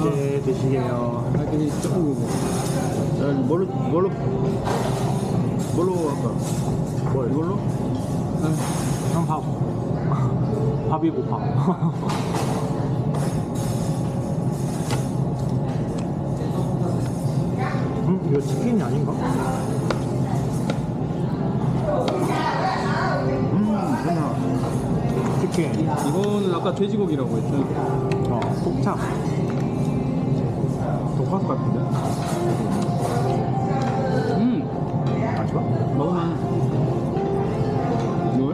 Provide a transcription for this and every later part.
맛있게 드시게요. 되게 조금 자, 뭘로 할까? 뭘? 이걸로? 그럼 밥. 밥이고 밥. 이거 치킨이 아닌가? 괜찮아. 치킨. 이거는 아까 돼지고기라고 했죠. 곱창. 돈가스 같은데? 안 좋아? 먹으면 이걸?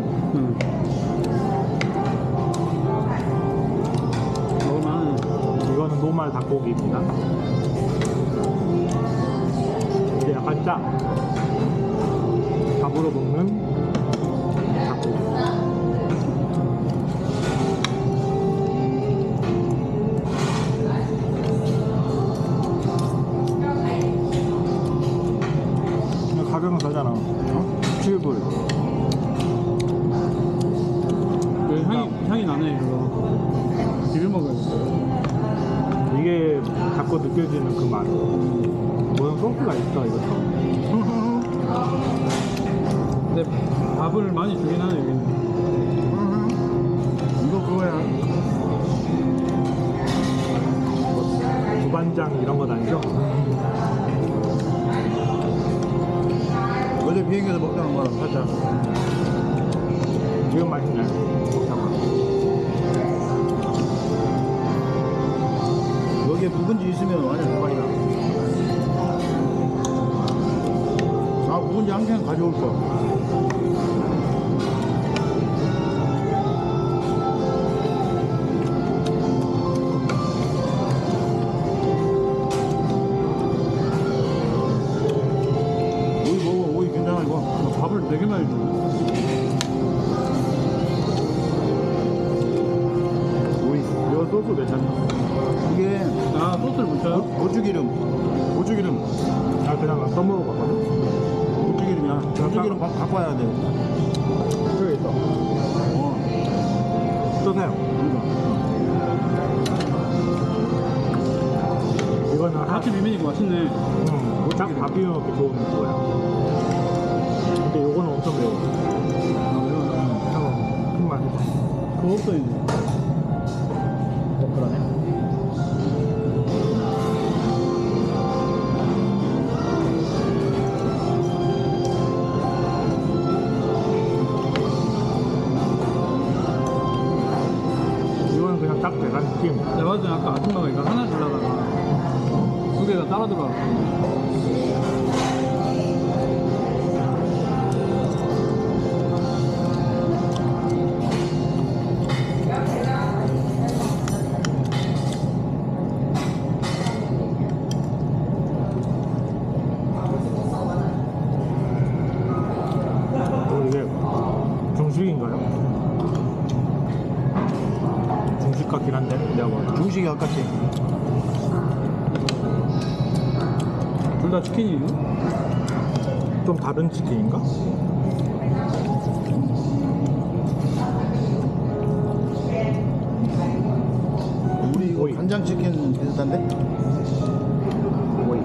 먹으면 이거는 노말 닭고기입니다. 이게 약간 짜. 밥으로 먹는 닭고기. 가격은 싸잖아. 7불. 그 향이 나네 이거. 비벼 먹어야겠어요. 이게 자꾸 느껴지는 그 맛. 무슨 소스가 있어, 이것도. 근데 밥을 많이 주긴 하네 여기는. 이거 그거야. 두반장 이런 건 아니죠? 어제 비행기에서 먹자는 거랑 살짝. 지금 맛있네. 곱창. 여기에 묵은지 있으면 완전 대박이다. 아, 묵은지 한 캔 가져올 거. 오이 먹어, 오이 괜찮아, 이거. 밥을 되게 많이 주네. 오이. 이거 소스 괜찮다. 이게 아 소스를 묻혀요? 고추기름. 고추기름. 나 그냥 써먹어봤거든? 고추기름이야. 고추기름 갖고 와야 돼. 여기 있어. 쓰세요. 이거는 같이 비비니까 맛있네. 딱 밥 비벼 먹기 좋은 거야. 근데 요거는 엄청 매워. 큰 맛이지. 그거 없어 이제. 그러네. 이거는 그냥 딱 계란찜. 내 맞은 아까 아줌마가 이거 하나 주려다가 두 개가 따라 들어와. 이게 중식인가요? 중식 같긴 한데 내가 뭐 중식이 가깝지. 둘 다 치킨이에요? 좀 다른 치킨인가? 우리 이거 오이. 간장치킨 비슷한데? 오이.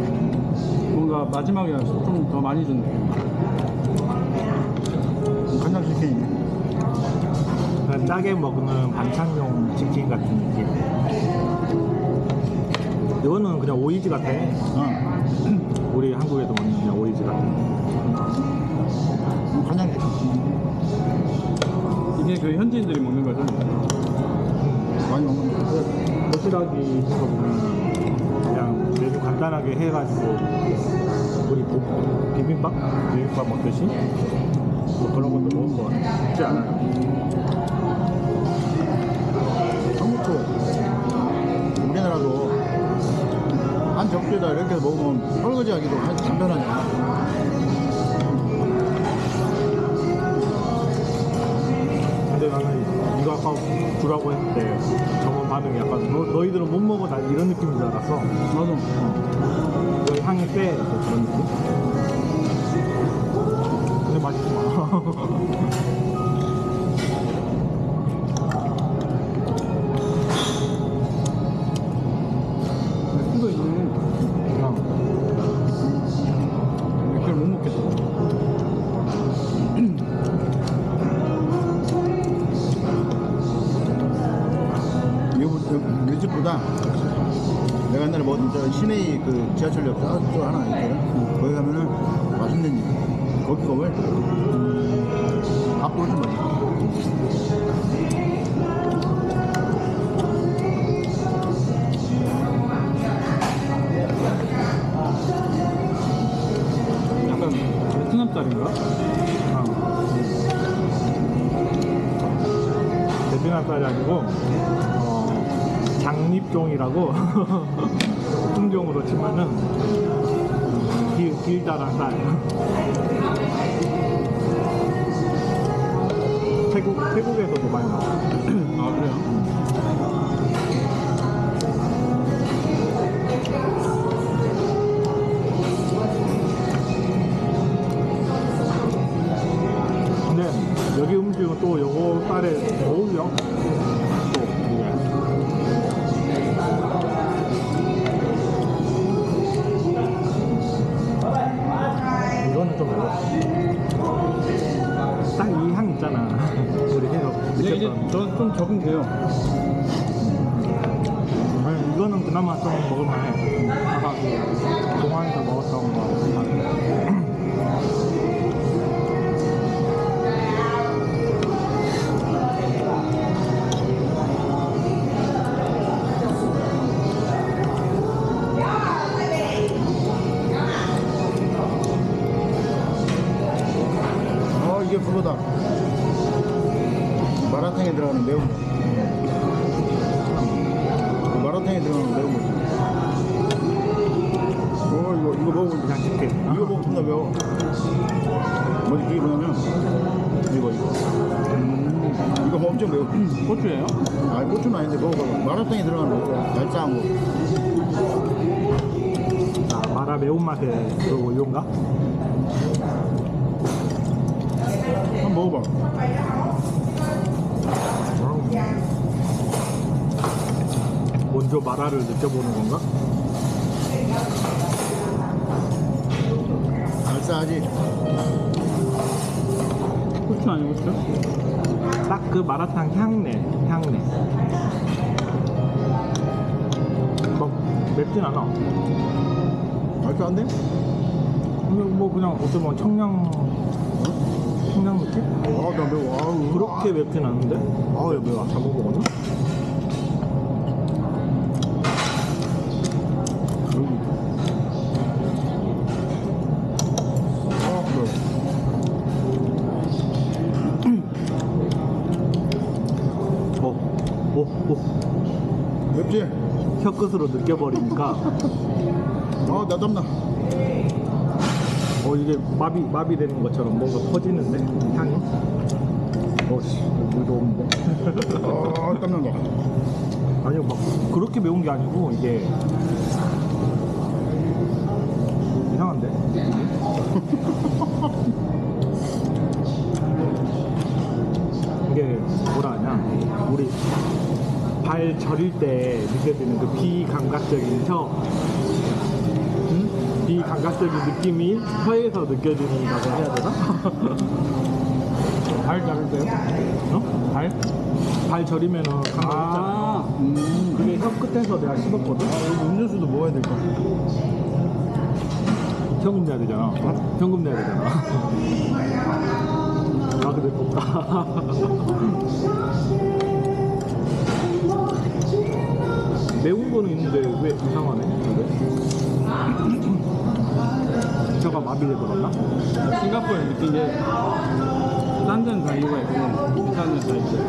뭔가 마지막에 좀 더 많이 준 느낌. 간장치킨이. 그냥 짜게 먹는 반찬용 치킨 같은 느낌. 이거는 그냥 오이지 같아. 우리 한국에서 먹는 그냥 오이지 같은. 간장치킨. 이게 그 현지인들이 먹는 거죠? 많이 먹는 거. 도시락이 있는 거 보면 그냥 메뉴 간단하게 해가지고 우리 비빔밥 먹듯이 뭐 그런 것도 먹은 거 쉽지 않아요. 한국도 우리나라도 한 접시에다 이렇게 먹으면 설거지하기도 간편하잖아. 근데 나는 이거 아까 주라고 했을 때 저번 반응이 약간 너희들은 못 먹어 난 이런 느낌인 줄 알았어. 맞아. 이거 향이 세 그런 느낌. 근데 맛있구만. 이거보다 내가 옛날에 먹었던 저 시내에 그 지하철역 저 하나 있거든. 거기 가면은 맛있는 거기 거를 밥도 훨씬 맛있어. 약간 베트남 쌀인가? 베트남 쌀이 아니고 장립종이라고 품종으로 치면은 길다란 쌀. 태국에서도 많이 나와. 아 그래요? 근데 여기 음식은 또 요거 쌀에 어울려. 또 이게. 이거는 좀 별로. 딱 이 향 있잖아. 우리 계속 이제 느꼈던. 저좀 적응돼요. 아니, 이거는 그나마 좀 먹을만해. 아까 그 동화에서 먹었던 거. 이게 그거다. 마라탕에 들어가는 매운 거. 그 마라탕에 들어가는 매운 거. 이거 먹으면 그냥 집게. 이거 먹으면 존나 매워. 뭐지 그게 뭐냐면 이거 이거 뭐 엄청 매워. 고추예요? 아 고추는 아닌데 먹어봐. 마라탕에 들어가는 거 얄쌍한 거. 아, 마라 매운맛에 그거 이건가? 한번 먹어봐. 먼저 마라를 느껴보는 건가? 얄쌍하지. 고추 아니고 고추? 딱 그 마라탕 향내. 막 맵진 않아. 얄쌍한데? 뭐 그냥 어떻게 보면 청량 느낌? 아나 매워. 아우 그렇게 맵진 않은데? 아우 야 매워. 잘못 먹었나? 맵지? 혀끝으로 느껴버리니까 나 땀나. 이게 마비되는 것처럼 뭔가 퍼지는데 향이. 어씨 물도 없는데. 땀난다. 아니요 막 그렇게 매운 게 아니고 이게 이상한데. 이게 뭐라 하냐 우리 발 저릴 때 느껴지는 그 비감각적인 비감각적인 느낌이 혀에서 느껴진다고 해야 되나? 발 자를 때요? 어? 발 저리면은 감각 있잖아. 그게 혀 끝에서 내가 씹었거든? 여기 음료수도 먹어야 될 것 같아. 현금 내야 되잖아. 현금 내야 되잖아. 아 근데 덥다. 매운 거는 있는데 왜 이상하네? 혀가 마비돼 버렸나? 싱가포르에 느낀 게 딴 데는 다 이유가 있고 비싼 데는 다 있어요.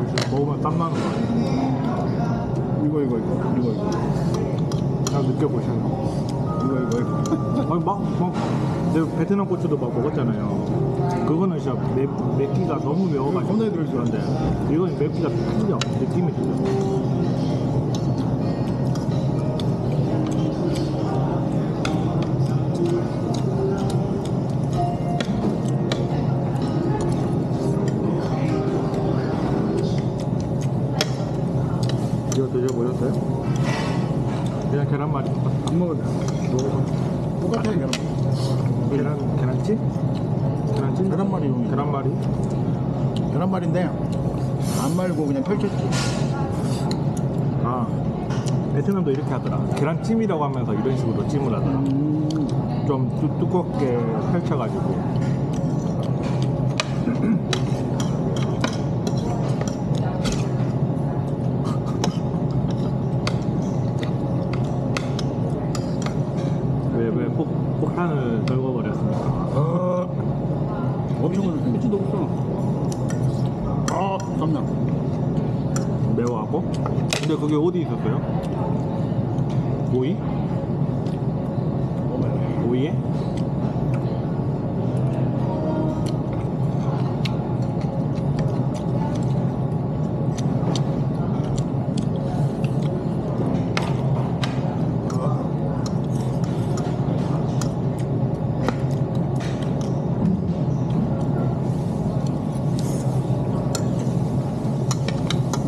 이제 먹으면 땀 나는 거 아니야? 이거. 그냥 느껴보셔요. 이거. 아니 내가 베트남 고추도 막 먹었잖아요. 그거는 진짜 맵기가 너무 매워가지고 손에 들을 줄 그런데 이건 맵기가 틀려. 느낌이 틀려. 이거 드셔보셨어요? 그냥 계란말이 안 먹어도 돼요. 먹어봐. 똑같아 계란. 계란찜? 계란찜? 계란말이용이죠. 계란말이? 계란말인데 안 말고 그냥 펼쳤지. 아, 베트남도 이렇게 하더라. 계란찜이라고 하면서 이런 식으로 찜을 하더라. 좀 두껍게 펼쳐가지고. 왜 폭탄을 떨궈버렸습니까? 엄청 배추도 없어. 아, 깜짝. 매워하고. 근데 그게 어디 있었어요? 오이? 오이에?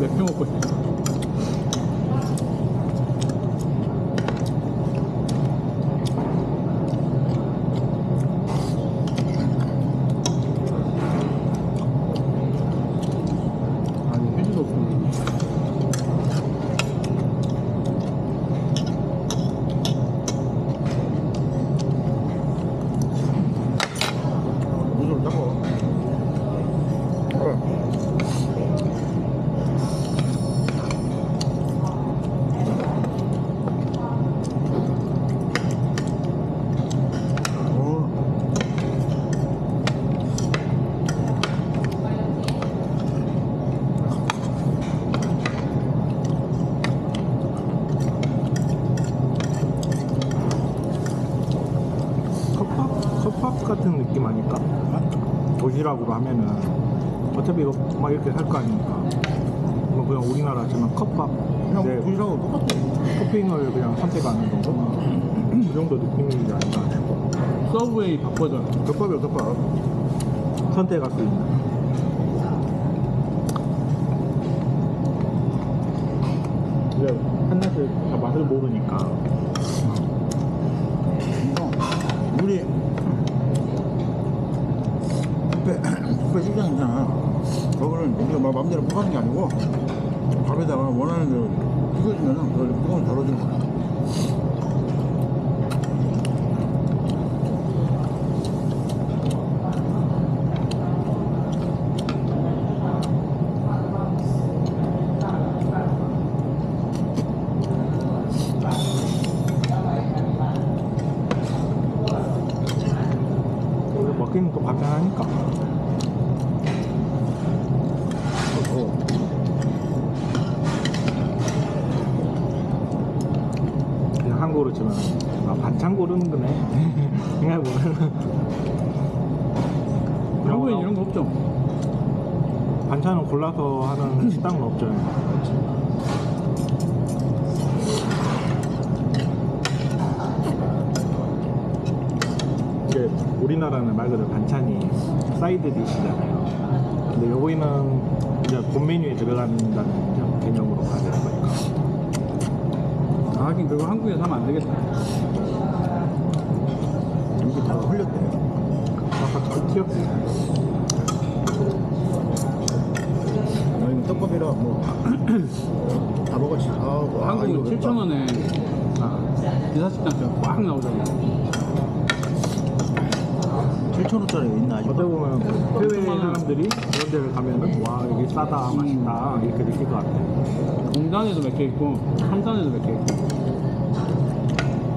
맥주 먹고 싶어. 아니, 회주도 없어. 무술 닦어. 컵밥 같은 느낌 아닐까? 도시락으로 하면은 어차피 이거 막 이렇게 할 거 아닙니까? 뭐 그냥 우리나라처럼 컵밥 그냥 이제 도시락하고 똑같아. 토핑을 그냥 선택하는 정도? 그 정도 느낌이지 않나 싶어. 서브웨이 바꿔줘. 덮밥이야, 덮밥. 선택할 수 있는. 이제 한낮에 다 맛을 모르니까. 우리 뷔페 식당 있잖아. 거기는 우리가 막 마음대로 퍼가는 게 아니고 밥에다가 원하는 대로 튀겨주면은 그걸 뚜껑을 덜어주는 거야. 먹기는 또 간편하니까. 그냥 한국으로 치면 반찬 고르는 거네. 생각해보면. 한국엔 이런 거 없죠? 반찬은 골라서 하는 식당은 없죠. 이게 우리나라는 말 그대로 반찬이 사이드 디시잖아요. 근데 여기는 이제 본 메뉴에 들어간다는 개념으로 가야 되는 거니까. 아, 하긴 그거 한국에서 하면 안 되겠다. 이게 다 흘렸대. 아까 잘 튀었어. 아니 떡밥이라 뭐 다 먹었지. 한국은 7,000원에 기사식당처럼 꽉 나오잖아. 7,000원짜리 있나 아직? 어떻게 보면 해외 사람들이 그런 데를 가면은 와 여기 싸다 맛있다 이렇게 느낄 것 같아. 공단에도 몇 개 있고 3단에도 몇 개 있고.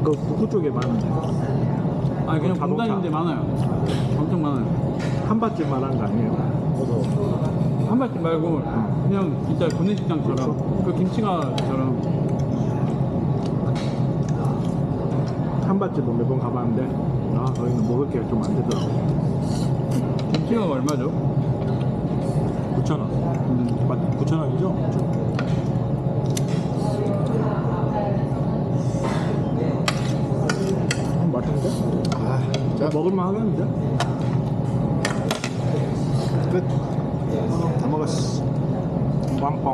그 북부 쪽에 많은데 아니 그냥 자동차. 공단인데 많아요. 엄청 많아요. 한밭집 말하는 거 아니에요? 한 발집 말고 그냥 진짜 구내식당처럼 그 김치가처럼. 한밭집은 몇 번 가봤는데 거기는 먹을 게 좀 안 되더라고. 김치가 얼마죠? 9,000원. 맞 9,000원이죠? 맛있는데? 자, 먹을만 하겠는데? 끝. 다 먹었어. 꽝뻥.